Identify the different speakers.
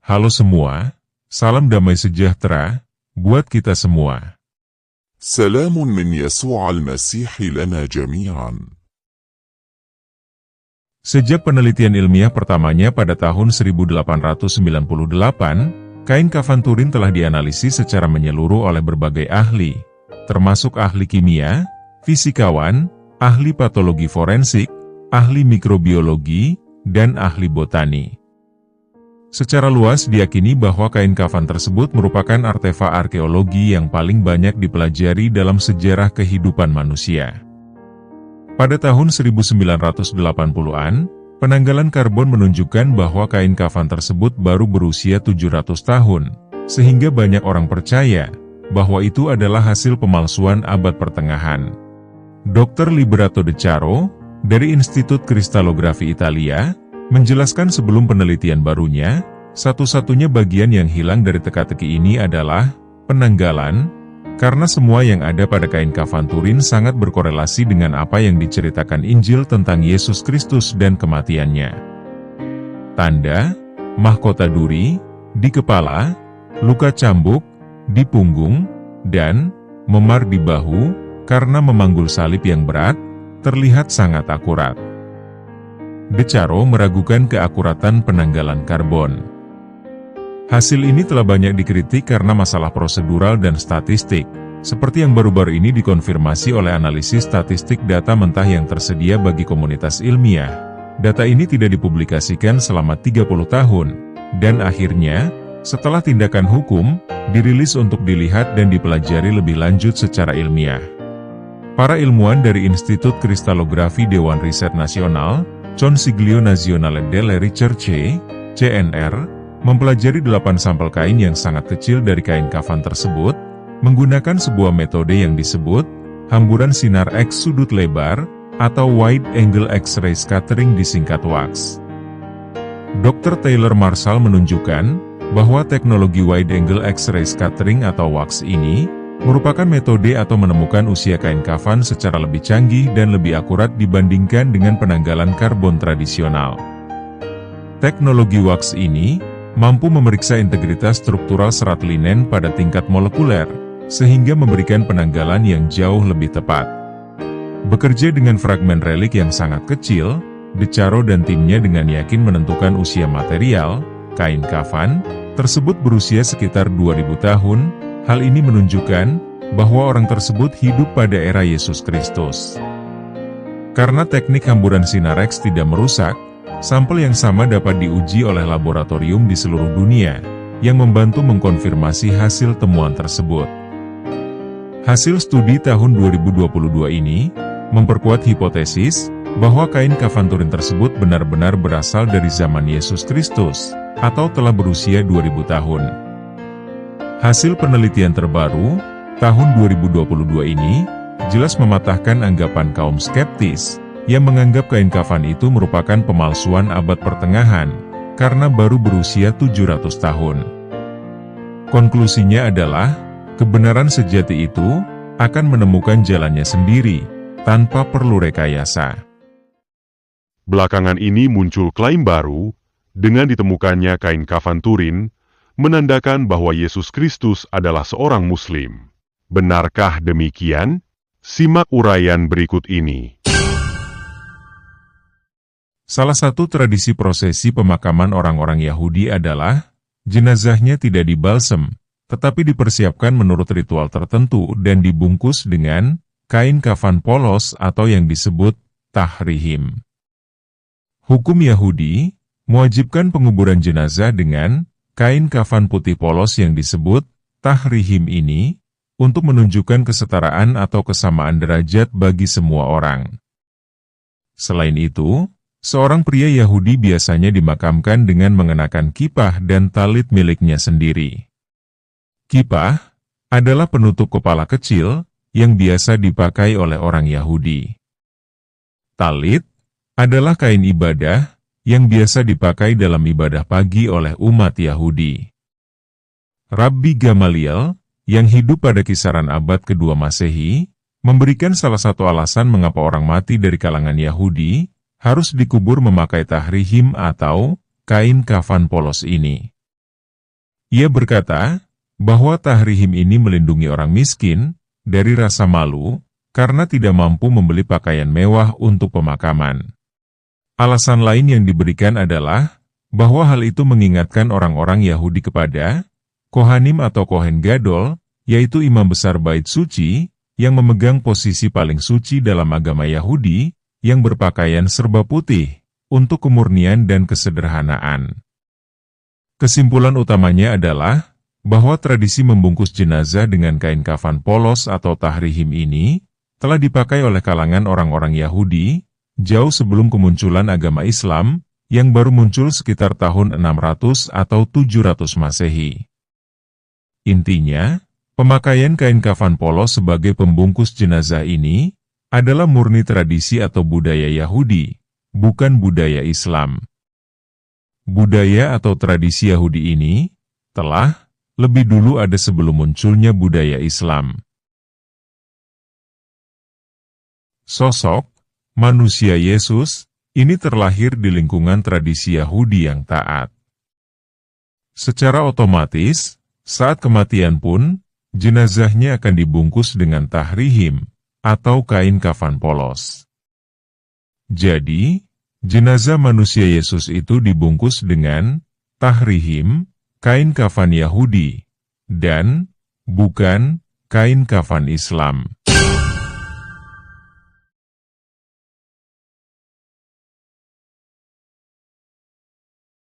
Speaker 1: Halo semua, salam damai sejahtera buat kita semua.
Speaker 2: سلام من يسوع المسيح لنا جميعا.
Speaker 1: Sejak penelitian ilmiah pertamanya pada tahun 1898, kain kafan Turin telah dianalisis secara menyeluruh oleh berbagai ahli, termasuk ahli kimia, fisikawan, ahli patologi forensik, ahli mikrobiologi, dan ahli botani. Secara luas diyakini bahwa kain kafan tersebut merupakan artefak arkeologi yang paling banyak dipelajari dalam sejarah kehidupan manusia. Pada tahun 1980-an, penanggalan karbon menunjukkan bahwa kain kafan tersebut baru berusia 700 tahun, sehingga banyak orang percaya bahwa itu adalah hasil pemalsuan abad pertengahan. Dr. Liberato De Caro, dari Institut Kristallografi Italia, menjelaskan sebelum penelitian barunya, satu-satunya bagian yang hilang dari teka-teki ini adalah penanggalan, karena semua yang ada pada kain kafan Turin sangat berkorelasi dengan apa yang diceritakan Injil tentang Yesus Kristus dan kematiannya. Tanda, mahkota duri, di kepala, luka cambuk, di punggung, dan memar di bahu, karena memanggul salib yang berat, terlihat sangat akurat. De Caro meragukan keakuratan penanggalan karbon. Hasil ini telah banyak dikritik karena masalah prosedural dan statistik, seperti yang baru-baru ini dikonfirmasi oleh analisis statistik data mentah yang tersedia bagi komunitas ilmiah. Data ini tidak dipublikasikan selama 30 tahun, dan akhirnya, setelah tindakan hukum, dirilis untuk dilihat dan dipelajari lebih lanjut secara ilmiah. Para ilmuwan dari Institut Kristallografi Dewan Riset Nasional, Consiglio Nazionale delle Ricerche, CNR, mempelajari 8 sampel kain yang sangat kecil dari kain kafan tersebut, menggunakan sebuah metode yang disebut hamburan sinar X sudut lebar, atau Wide Angle X-ray Scattering disingkat WAX. Dr. Taylor Marshall menunjukkan bahwa teknologi Wide Angle X-ray Scattering atau WAX ini merupakan metode atau menemukan usia kain kafan secara lebih canggih dan lebih akurat dibandingkan dengan penanggalan karbon tradisional. Teknologi WAX ini mampu memeriksa integritas struktural serat linen pada tingkat molekuler, sehingga memberikan penanggalan yang jauh lebih tepat. Bekerja dengan fragmen relik yang sangat kecil, De Caro dan timnya dengan yakin menentukan usia material, kain kafan, tersebut berusia sekitar 2000 tahun. Hal ini menunjukkan bahwa orang tersebut hidup pada era Yesus Kristus. Karena teknik hamburan sinar X tidak merusak, sampel yang sama dapat diuji oleh laboratorium di seluruh dunia, yang membantu mengkonfirmasi hasil temuan tersebut. Hasil studi tahun 2022 ini memperkuat hipotesis bahwa kain kafan Turin tersebut benar-benar berasal dari zaman Yesus Kristus, atau telah berusia 2000 tahun. Hasil penelitian terbaru, tahun 2022 ini, jelas mematahkan anggapan kaum skeptis, yang menganggap kain kafan itu merupakan pemalsuan abad pertengahan, karena baru berusia 700 tahun. Konklusinya adalah, kebenaran sejati itu, akan menemukan jalannya sendiri, tanpa perlu rekayasa.
Speaker 3: Belakangan ini muncul klaim baru, dengan ditemukannya kain kafan Turin, menandakan bahwa Yesus Kristus adalah seorang Muslim. Benarkah demikian? Simak uraian berikut ini.
Speaker 1: Salah satu tradisi prosesi pemakaman orang-orang Yahudi adalah, jenazahnya tidak dibalsem, tetapi dipersiapkan menurut ritual tertentu dan dibungkus dengan kain kafan polos atau yang disebut tahrihim. Hukum Yahudi mewajibkan penguburan jenazah dengan kain kafan putih polos yang disebut tahrihim ini, untuk menunjukkan kesetaraan atau kesamaan derajat bagi semua orang. Selain itu, seorang pria Yahudi biasanya dimakamkan dengan mengenakan kipah dan talit miliknya sendiri. Kipah adalah penutup kepala kecil yang biasa dipakai oleh orang Yahudi. Talit adalah kain ibadah yang biasa dipakai dalam ibadah pagi oleh umat Yahudi. Rabbi Gamaliel, yang hidup pada kisaran abad kedua Masehi, memberikan salah satu alasan mengapa orang mati dari kalangan Yahudi harus dikubur memakai tahrihim atau kain kafan polos ini. Ia berkata bahwa tahrihim ini melindungi orang miskin dari rasa malu karena tidak mampu membeli pakaian mewah untuk pemakaman. Alasan lain yang diberikan adalah bahwa hal itu mengingatkan orang-orang Yahudi kepada Kohanim atau Kohen Gadol, yaitu imam besar bait suci, yang memegang posisi paling suci dalam agama Yahudi, yang berpakaian serba putih, untuk kemurnian dan kesederhanaan. Kesimpulan utamanya adalah bahwa tradisi membungkus jenazah dengan kain kafan polos atau tahrihim ini telah dipakai oleh kalangan orang-orang Yahudi jauh sebelum kemunculan agama Islam yang baru muncul sekitar tahun 600 atau 700 Masehi. Intinya, pemakaian kain kafan polos sebagai pembungkus jenazah ini adalah murni tradisi atau budaya Yahudi, bukan budaya Islam. Budaya atau tradisi Yahudi ini telah lebih dulu ada sebelum munculnya budaya Islam. Sosok manusia Yesus ini terlahir di lingkungan tradisi Yahudi yang taat. Secara otomatis, saat kematian pun, jenazahnya akan dibungkus dengan tahrihim atau kain kafan polos. Jadi, jenazah manusia Yesus itu dibungkus dengan tahrihim, kain kafan Yahudi, dan bukan kain kafan Islam.